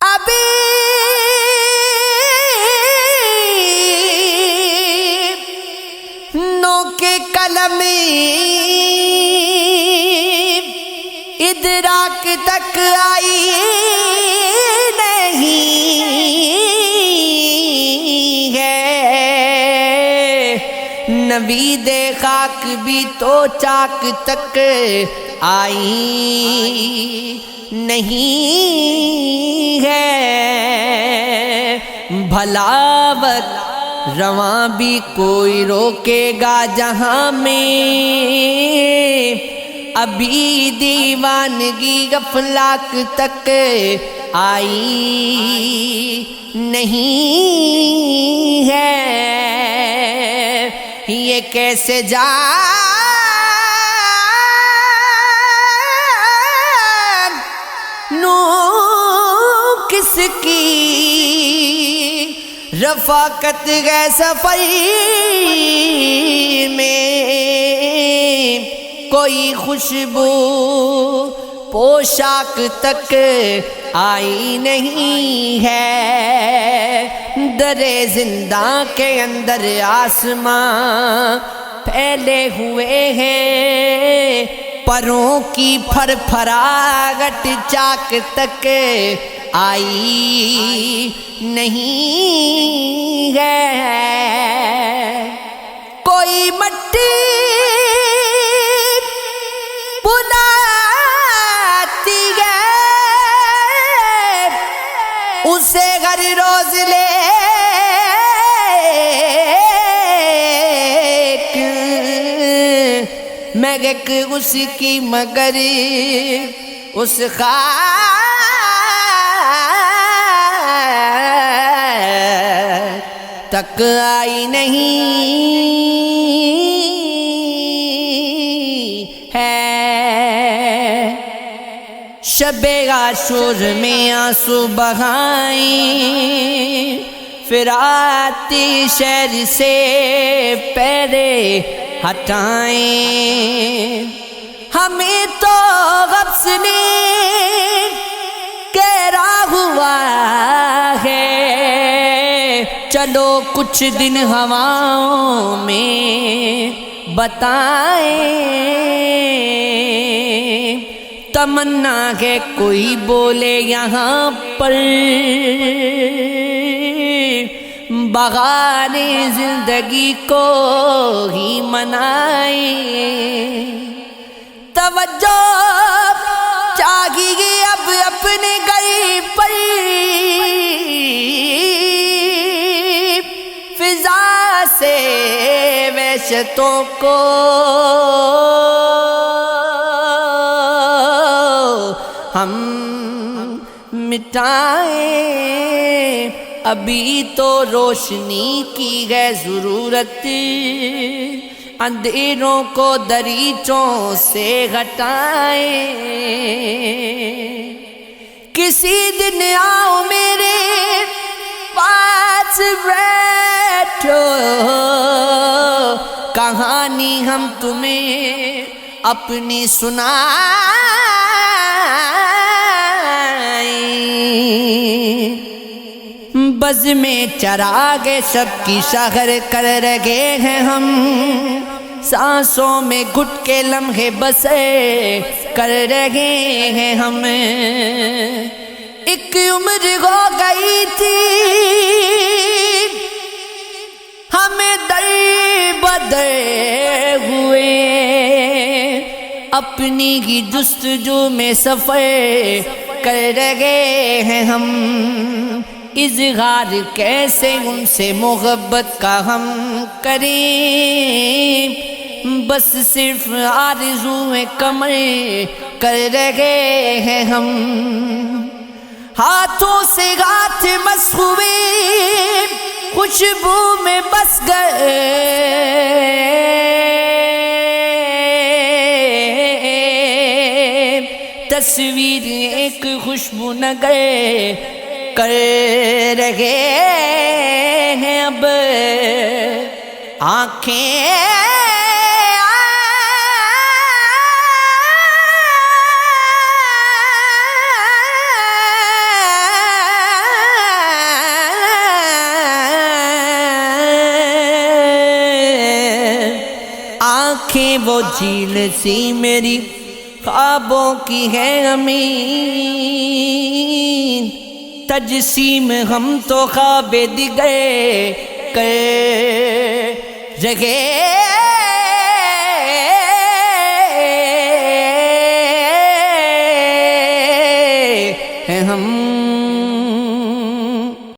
ابھی نو کے قلم ادراک تک آئی نہیں ہے، نوید خاک بھی تو چاک تک آئی نہیں ہے، بھلا وقت رواں بھی کوئی روکے گا جہاں میں، ابھی دیوانگی افلاک تک آئی نہیں ہے، یہ کیسے جانوں کس کی رفاقت ہے سفر میں، کوئی خوشبو پوشاک تک آئی نہیں ہے، درِ زنداں کے اندر آسمان پھیلے ہوئے ہیں، پروں کی پھر پھراگٹ چاک تک آئی نہیں ہے، کوئی مٹی بلاتی ہے اسے ہر روز مہک اس کی مگر اس تک آئی نہیں ہے، شب عاشور میں آنسو بہائیں، پھر آتی شہر سے پیرے ہٹائیں، ہمیں تو غبس نے گھیرا ہوا ہے، چلو کچھ دن ہواؤں میں بتائیں، تمنا ہے کوئی بولے یہاں پر بہار زندگی کو ہی منائیں، توجہ چاہیے اب اپنے گھر پر، فضا سے وحشتوں کو ہم مٹائیں، ابھی تو روشنی کی ہے ضرورت، اندھیروں کو دریچوں سے ہٹائیں، کسی دن آؤ میرے پاس بیٹھو، کہانی ہم تمہیں اپنی سنائیں، بز میں چراغ شب کی شہر کر رہے ہیں ہم، سانسوں میں گھٹ کے لمحے بسے کر رہے ہیں ہم، ایک عمر ہو گئی تھی ہمیں در بدر ہوئے، اپنی ہی جستجو میں سفر کر رہے ہیں ہم، اظہار کیسے ان سے محبت کا ہم کریں، بس صرف آرزوئیں کمر کر رہے ہیں ہم، ہاتھوں سے ہاتھ مس ہوئے خوشبو میں بس گئے، تصویر ایک خوشبو نہ گئے کر رہے ہیں اب آنکھیں، آنکھیں وہ جھیل سی میری خوابوں کی ہے امین، تجسیم ہم تو خواب دیگر کر رہے